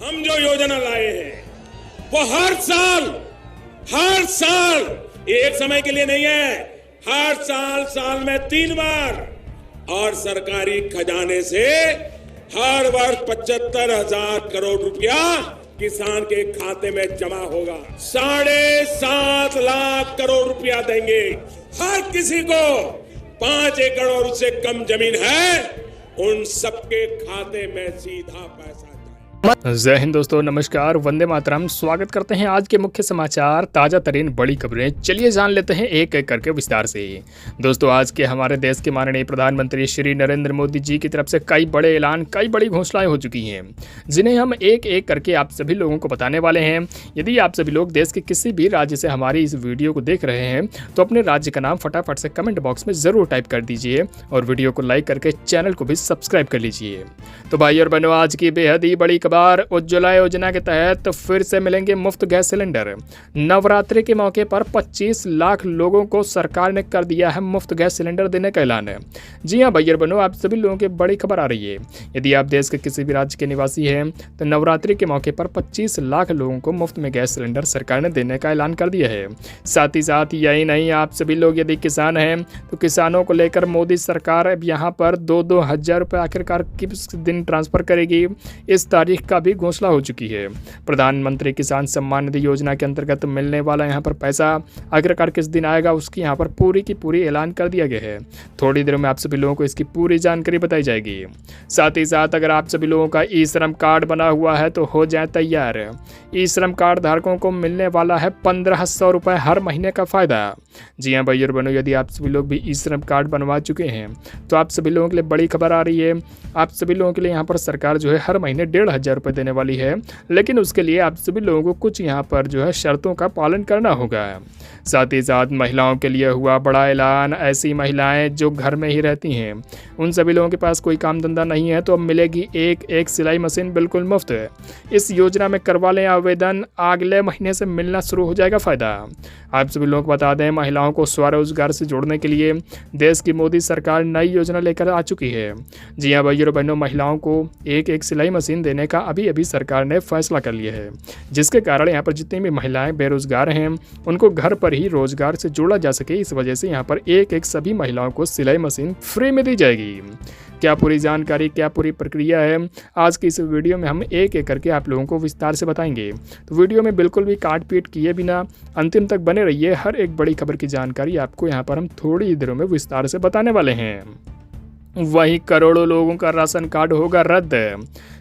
हम जो योजना लाए हैं वो हर साल एक समय के लिए नहीं है, हर साल में 3 बार और सरकारी खजाने से हर वर्ष 75,000 करोड़ रुपया किसान के खाते में जमा होगा। 7.5 लाख करोड़ रुपया देंगे। हर किसी को 5 एकड़ और उससे कम जमीन है उन सबके खाते में सीधा पैसा। जय हिंद दोस्तों, नमस्कार, वंदे मातरम। स्वागत करते हैं आज के मुख्य समाचार, ताजा तरीन बड़ी खबरें। चलिए जान लेते हैं एक एक करके विस्तार से। दोस्तों, आज के हमारे देश के माननीय प्रधानमंत्री श्री नरेंद्र मोदी जी की तरफ से कई बड़े ऐलान, कई बड़ी घोषणाएं हो चुकी हैं, जिन्हें हम एक एक करके आप सभी लोगों को बताने वाले हैं। यदि आप सभी लोग देश के किसी भी राज्य से हमारी इस वीडियो को देख रहे हैं तो अपने राज्य का नाम फटाफट से कमेंट बॉक्स में जरूर टाइप कर दीजिए और वीडियो को लाइक करके चैनल को भी सब्सक्राइब कर लीजिए। तो भाई और बहनों, आज की बेहद ही बड़ी खबर, उज्ज्वला योजना के तहत फिर से मिलेंगे मुफ्त गैस सिलेंडर। नवरात्रि के मौके पर 25 लाख लोगों को सरकार ने कर दिया है मुफ्त गैस सिलेंडर देने का ऐलान। जी हां भाई और बहनों, आप सभी लोगों की बड़ी खबर आ रही है। यदि आप देश के किसी भी राज्य के निवासी हैं तो नवरात्रि के मौके पर 25 लाख लोगों को मुफ्त में गैस सिलेंडर सरकार ने देने का ऐलान कर दिया है। साथ ही साथ यही नहीं, आप सभी लोग यदि किसान हैं तो किसानों को लेकर मोदी सरकार अब यहाँ पर 2-2 हज़ार रुपये आखिरकार किस दिन ट्रांसफर करेगी, इस तारीख का भी घोषणा हो चुकी है। प्रधानमंत्री किसान सम्मान निधि योजना के अंतर्गत मिलने वाला यहाँ पर पैसा आखिरकार किस दिन आएगा, उसकी यहाँ पर पूरी की पूरी ऐलान कर दिया गया है। थोड़ी देर में आप सभी लोगों को इसकी पूरी जानकारी बताई जाएगी। साथ ही साथ अगर आप सभी लोगों का ई श्रम कार्ड बना हुआ है तो हो जाए तैयार। ई श्रम कार्ड धारकों को मिलने वाला है 1,500 रुपये हर महीने का फायदा। जी हाँ भाई और बहनों, यदि आप सभी लोग भी ई श्रम कार्ड बनवा चुके हैं तो आप सभी लोगों के लिए बड़ी खबर आ रही है। आप सभी लोगों के लिए यहाँ पर सरकार जो है हर महीने 1,500 रुपये देने वाली है, लेकिन उसके लिए आप सभी लोगों को कुछ यहाँ पर जो है शर्तों का पालन करना होगा। साथ ही साथ महिलाओं के लिए हुआ बड़ा ऐलान। ऐसी महिलाएं जो घर में ही रहती हैं, उन सभी लोगों के पास कोई काम धंधा नहीं है तो अब मिलेगी एक सिलाई मशीन बिल्कुल मुफ्त। इस योजना में करवा लें आवेदन, अगले महीने से मिलना शुरू हो जाएगा फ़ायदा। आप सभी लोग बता दें, महिलाओं को स्वरोजगार से जोड़ने के लिए देश की मोदी सरकार नई योजना लेकर आ चुकी है। जी हाँ भाइयों और बहनों, महिलाओं को एक सिलाई मशीन देने का अभी सरकार ने फैसला कर लिया है, जिसके कारण यहाँ पर जितनी भी महिलाएं बेरोजगार हैं उनको घर पर ही रोजगार से जोड़ा जा सके। इस वजह से यहाँ पर एक सभी महिलाओं को सिलाई मशीन फ्री में दी जाएगी। क्या पूरी जानकारी, क्या पूरी प्रक्रिया है, आज की इस वीडियो में हम एक एक करके आप लोगों को विस्तार से बताएंगे। तो वीडियो में बिल्कुल भी काट पीट किए बिना अंतिम तक बने रहिए। हर एक बड़ी खबर की जानकारी आपको यहाँ पर हम थोड़ी देरों में विस्तार से बताने वाले हैं। वहीं करोड़ों लोगों का राशन कार्ड होगा रद्द।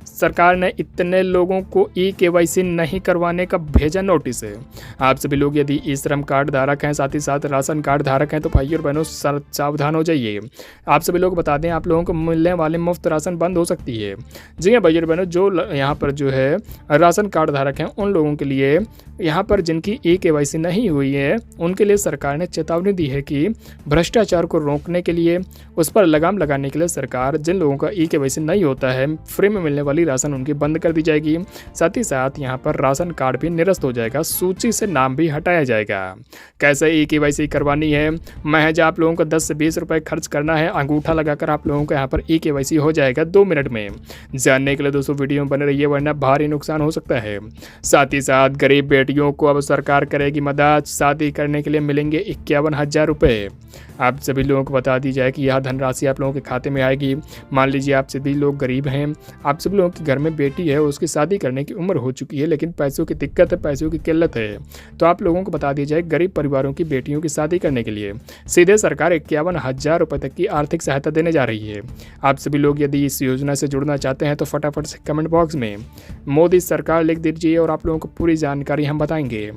सरकार ने इतने लोगों को KYC नहीं करवाने का भेजा नोटिस है। आप सभी लोग यदि ई श्रम कार्ड धारक हैं, साथ ही साथ राशन कार्ड धारक हैं, तो भाई और बहनों सावधान हो जाइए। आप सभी लोग बता दें, आप लोगों को मिलने वाले मुफ्त राशन बंद हो सकती है। जी हाँ भाई और बहनों, जो यहाँ पर जो है राशन कार्ड धारक हैं उन लोगों के लिए यहाँ पर जिनकी KYC नहीं हुई है उनके लिए सरकार ने चेतावनी दी है कि भ्रष्टाचार को रोकने के लिए, उस पर लगाम लगाने के लिए सरकार जिन लोगों का KYC नहीं होता है, फ्री में मिलने वाली राशन उनकी बंद कर दी जाएगी। साथ ही साथ यहाँ पर राशन कार्ड भी निरस्त हो जाएगा, सूची से नाम भी हटाया जाएगा। कैसे KYC करवानी है, महज आप लोगों को 10 से 20 रुपये खर्च करना है, अंगूठा लगाकर आप लोगों को यहाँ पर KYC हो जाएगा 2 मिनट में। जानने के लिए दोस्तों वीडियो में बने रहिए, वरना भारी नुकसान हो सकता है। साथ ही साथ गरीब बेटियों को अब सरकार करेगी मदद। शादी करने के लिए मिलेंगे 51,000 रुपये। आप सभी लोगों को बता दी जाए कि यह धनराशि आप लोगों के खाते में आएगी। मान लीजिए आप सभी लोग गरीब हैं, आप सभी लोगों के घर में बेटी है, उसकी शादी करने की उम्र हो चुकी है, लेकिन पैसों की दिक्कत है, पैसों की किल्लत है, तो आप लोगों को बता दी जाए गरीब परिवारों की बेटियों की शादी करने के लिए सीधे सरकार 51,000 रुपये तक की आर्थिक सहायता देने जा रही है। आप सभी लोग यदि इस योजना से जुड़ना चाहते हैं तो फटाफट से कमेंट बॉक्स में मोदी सरकार लिख दीजिए और आप लोगों को पूरी जानकारी हम बताएंगे।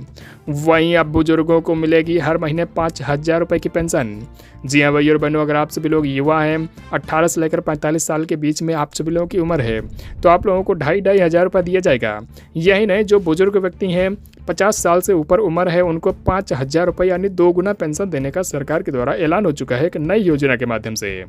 वहीं अब बुजुर्गों को मिलेगी हर महीने 5,000 रुपये की पेंशन। जी हाँ भाई और बहनों, अगर आप सभी लोग युवा हैं, 18 से लेकर 45 साल के बीच में आप सभी लोगों की उम्र है, तो आप लोगों को 2,500 रुपये दिया जाएगा। यही नहीं, जो बुजुर्ग व्यक्ति हैं 50 साल से ऊपर उम्र है उनको 5,000 रुपये यानी 2 गुना पेंशन देने का सरकार के द्वारा ऐलान हो चुका है एक नई योजना के माध्यम से।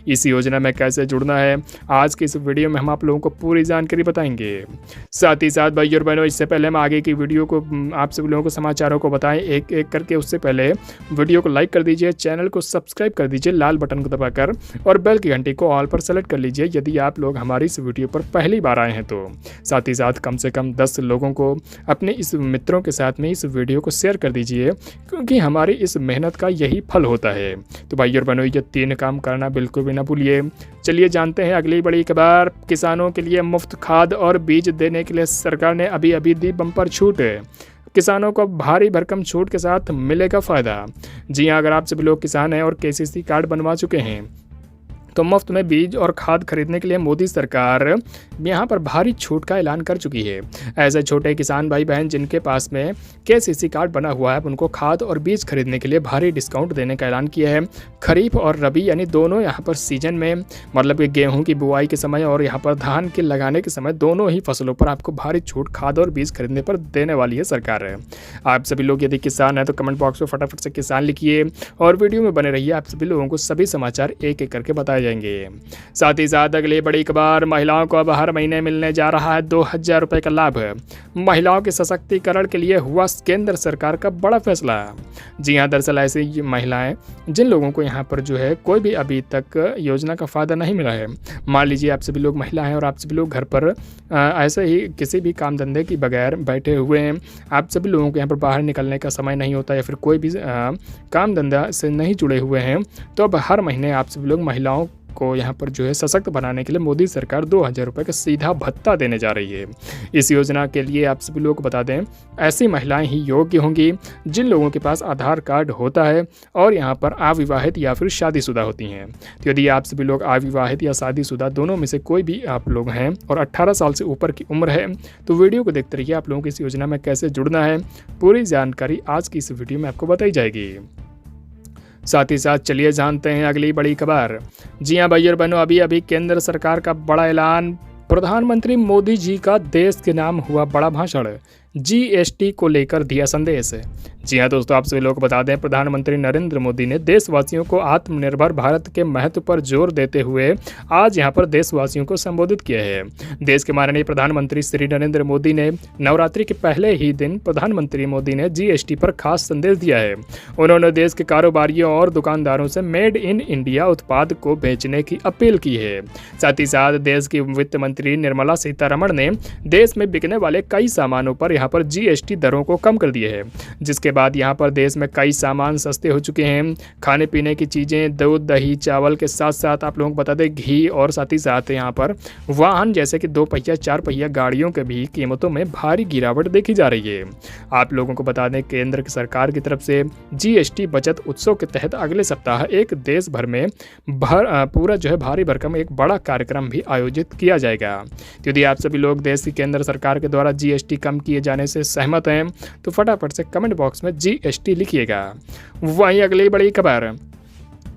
इस योजना में कैसे जुड़ना है, आज की इस वीडियो में हम आप लोगों को पूरी जानकारी बताएंगे। साथ ही साथ भाई और बहनों, इससे पहले हम आगे की वीडियो को आप सभी लोगों को समाचारों को बताएं एक एक करके, उससे पहले वीडियो को लाइक कर दीजिए, चैनल को सब्सक्राइब कर दीजिए लाल बटन को दबाकर, और बेल की घंटी को ऑल पर सेलेक्ट कर लीजिए यदि आप लोग हमारी इस वीडियो पर पहली बार आए हैं तो। साथ ही साथ कम से कम 10 लोगों को अपने इस मित्रों के साथ में इस वीडियो को शेयर कर दीजिए, क्योंकि हमारी इस मेहनत का यही फल होता है। तो भाई और बहनों, ये 3 काम करना बिल्कुल भी ना भूलिए। चलिए जानते हैं अगली बड़ी खबर। किसानों के लिए मुफ्त खाद और बीज देने के लिए सरकार ने अभी दी बम्पर छूट। किसानों को भारी भरकम छूट के साथ मिलेगा फ़ायदा। जी हाँ, अगर आप सभी लोग किसान हैं और केसीसी कार्ड बनवा चुके हैं तो मुफ्त में बीज और खाद खरीदने के लिए मोदी सरकार यहाँ पर भारी छूट का ऐलान कर चुकी है। ऐसे छोटे किसान भाई बहन जिनके पास में केसीसी कार्ड बना हुआ है उनको खाद और बीज खरीदने के लिए भारी डिस्काउंट देने का ऐलान किया है। खरीफ और रबी यानी दोनों यहाँ पर सीजन में, मतलब कि गेहूं की बुआई के समय और यहाँ पर धान के लगाने के समय, दोनों ही फसलों पर आपको भारी छूट खाद और बीज खरीदने पर देने वाली है सरकार। आप सभी लोग यदि किसान हैं तो कमेंट बॉक्स में फटाफट से किसान लिखिए और वीडियो में बने रहिए। आप सभी लोगों को सभी समाचार एक एक करके बताए जाएंगे। साथ ही साथ अगली बड़ी खबर, महिलाओं को अब हर महीने मिलने जा रहा है 2,000 रुपये का लाभ। महिलाओं के सशक्तिकरण के लिए हुआ केंद्र सरकार का बड़ा फैसला। जी हाँ, दरअसल ऐसी महिलाएं जिन लोगों को यहाँ पर जो है कोई भी अभी तक योजना का फ़ायदा नहीं मिला है, मान लीजिए आप सभी लोग महिला हैं और आप सभी लोग घर पर ऐसे ही किसी भी काम धंधे के बगैर बैठे हुए हैं, आप सभी लोगों को यहाँ पर बाहर निकलने का समय नहीं होता या फिर कोई भी काम धंधा से नहीं जुड़े हुए हैं, तो अब हर महीने आप सभी लोग महिलाओं को यहाँ पर जो है सशक्त बनाने के लिए मोदी सरकार 2,000 रुपये का सीधा भत्ता देने जा रही है। इस योजना के लिए आप सभी लोगों को बता दें, ऐसी महिलाएं ही योग्य होंगी जिन लोगों के पास आधार कार्ड होता है और यहाँ पर अविवाहित या फिर शादीशुदा होती हैं। तो यदि आप सभी लोग अविवाहित या शादीशुदा दोनों में से कोई भी आप लोग हैं और 18 साल से ऊपर की उम्र है तो वीडियो को देखते रहिए। आप लोगों को इस योजना में कैसे जुड़ना है पूरी जानकारी आज की इस वीडियो में आपको बताई जाएगी। साथ ही साथ चलिए जानते हैं अगली बड़ी खबर। जी हाँ भाई और बहनों, अभी केंद्र सरकार का बड़ा ऐलान। प्रधानमंत्री मोदी जी का देश के नाम हुआ बड़ा भाषण, जीएसटी को लेकर दिया संदेश। जी हाँ दोस्तों, आप सभी लोग को बता दें, प्रधानमंत्री नरेंद्र मोदी ने देशवासियों को आत्मनिर्भर भारत के महत्व पर जोर देते हुए आज यहाँ पर देशवासियों को संबोधित किया है। देश के माननीय प्रधानमंत्री श्री नरेंद्र मोदी ने नवरात्रि के पहले ही दिन प्रधानमंत्री मोदी ने जीएसटी पर खास संदेश दिया है। उन्होंने देश के कारोबारियों और दुकानदारों से मेड इन इंडिया उत्पाद को बेचने की अपील की है। साथ ही साथ देश की वित्त मंत्री निर्मला सीतारमण ने देश में बिकने वाले कई सामानों पर यहाँ पर जीएसटी दरों को कम कर दिए है, जिसके बाद यहाँ पर देश में कई सामान सस्ते हो चुके हैं। खाने पीने की चीज़ें, दूध, दही, चावल के साथ साथ आप लोगों को बता दें घी, और साथ ही साथ यहाँ पर वाहन जैसे कि 2 पहिया 4 पहिया गाड़ियों के भी कीमतों में भारी गिरावट देखी जा रही है। आप लोगों को बता दें, केंद्र सरकार की तरफ से जीएसटी बचत उत्सव के तहत अगले सप्ताह एक देश भर में पूरा जो है भारी भरकम एक बड़ा कार्यक्रम भी आयोजित किया जाएगा। यदि आप सभी लोग देश की केंद्र सरकार के द्वारा जीएसटी कम किए जाने से सहमत हैं तो फटाफट से कमेंट बॉक्स में जीएसटी लिखिएगा। वहीं अगली बड़ी खबर,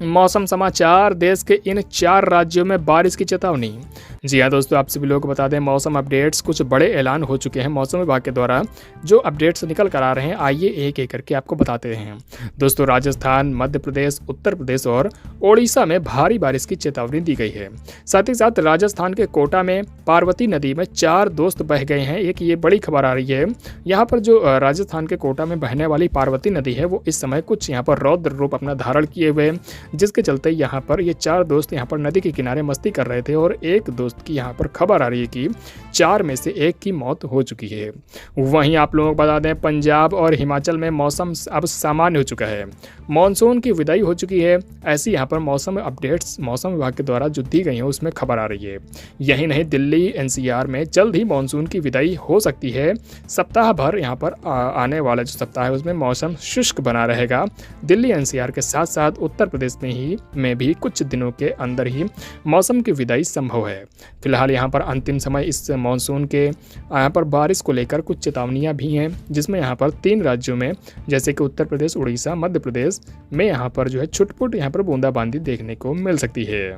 मौसम समाचार। देश के इन 4 राज्यों में बारिश की चेतावनी। जी हाँ दोस्तों, आप सभी लोगों को बता दें, मौसम अपडेट्स कुछ बड़े ऐलान हो चुके हैं मौसम विभाग के द्वारा, जो अपडेट्स निकल कर आ रहे हैं। आइए एक एक करके आपको बताते हैं। दोस्तों, राजस्थान, मध्य प्रदेश, उत्तर प्रदेश और ओडिशा में भारी बारिश की चेतावनी दी गई है। साथ ही साथ राजस्थान के कोटा में पार्वती नदी में 4 दोस्त बह गए हैं। एक ये बड़ी खबर आ रही है। यहाँ पर जो राजस्थान के कोटा में बहने वाली पार्वती नदी है वो इस समय कुछ यहाँ पर रौद्र रूप अपना धारण किए हुए, जिसके चलते यहाँ पर ये 4 दोस्त यहाँ पर नदी के किनारे मस्ती कर रहे थे और एक दोस्त की यहाँ पर खबर आ रही है कि 4 में से 1 की मौत हो चुकी है। वहीं आप लोगों को बता दें, पंजाब और हिमाचल में मौसम अब सामान्य हो चुका है। मॉनसून की विदाई हो चुकी है। ऐसी यहाँ पर मौसम अपडेट्स मौसम विभाग के द्वारा जो दी गई है उसमें खबर आ रही है। यही नहीं, दिल्ली एनसीआर में जल्द ही मॉनसून की विदाई हो सकती है। सप्ताह भर यहाँ पर आने वाला जो सप्ताह है उसमें मौसम शुष्क बना रहेगा। दिल्ली एनसीआर के साथ साथ उत्तर प्रदेश में भी कुछ दिनों के अंदर ही मौसम की विदाई संभव है। फिलहाल यहाँ पर अंतिम समय इस मानसून के यहाँ पर बारिश को लेकर कुछ चेतावनियाँ भी हैं, जिसमें यहाँ पर 3 राज्यों में जैसे कि उत्तर प्रदेश, उड़ीसा, मध्य प्रदेश में यहाँ पर जो है छुटपुट यहाँ पर बूंदाबांदी देखने को मिल सकती है।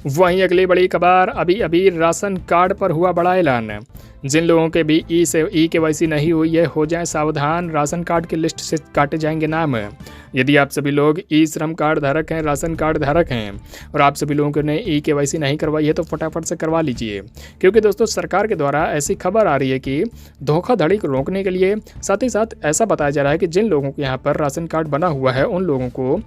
वहीं अगली बड़ी खबर, अभी राशन कार्ड पर हुआ बड़ा ऐलान। जिन लोगों के भी ई केवाईसी नहीं हुई है, हो जाएं सावधान, राशन कार्ड की लिस्ट से काटे जाएंगे नाम। यदि आप सभी लोग ई श्रम कार्ड धारक हैं, राशन कार्ड धारक हैं और आप सभी लोगों ने ई केवाईसी नहीं करवाई है तो फटाफट से करवा लीजिए, क्योंकि दोस्तों सरकार के द्वारा ऐसी खबर आ रही है कि धोखाधड़ी को रोकने के लिए साथ ही साथ ऐसा बताया जा रहा है कि जिन लोगों के यहाँ पर राशन कार्ड बना हुआ है उन लोगों को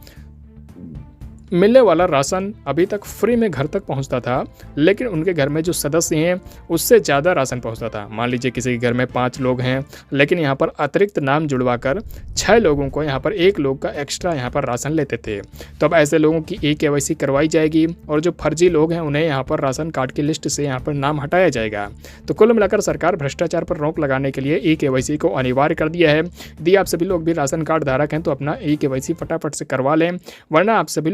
मिलने वाला राशन अभी तक फ्री में घर तक पहुंचता था, लेकिन उनके घर में जो सदस्य हैं उससे ज़्यादा राशन पहुंचता था। मान लीजिए किसी के घर में 5 लोग हैं, लेकिन यहाँ पर अतिरिक्त नाम जुड़वाकर 6 लोगों को यहाँ पर 1 लोग का एक्स्ट्रा यहाँ पर राशन लेते थे। तो अब ऐसे लोगों की ई केवाईसी करवाई जाएगी और जो फर्जी लोग हैं उन्हें यहाँ पर राशन कार्ड की लिस्ट से यहाँ पर नाम हटाया जाएगा। तो कुल मिलाकर सरकार भ्रष्टाचार पर रोक लगाने के लिए ई केवाईसी को अनिवार्य कर दिया है। यदि आप सभी लोग भी राशन कार्ड धारक हैं तो अपना ई केवाईसी फटाफट से करवा लें, वरना आप सभी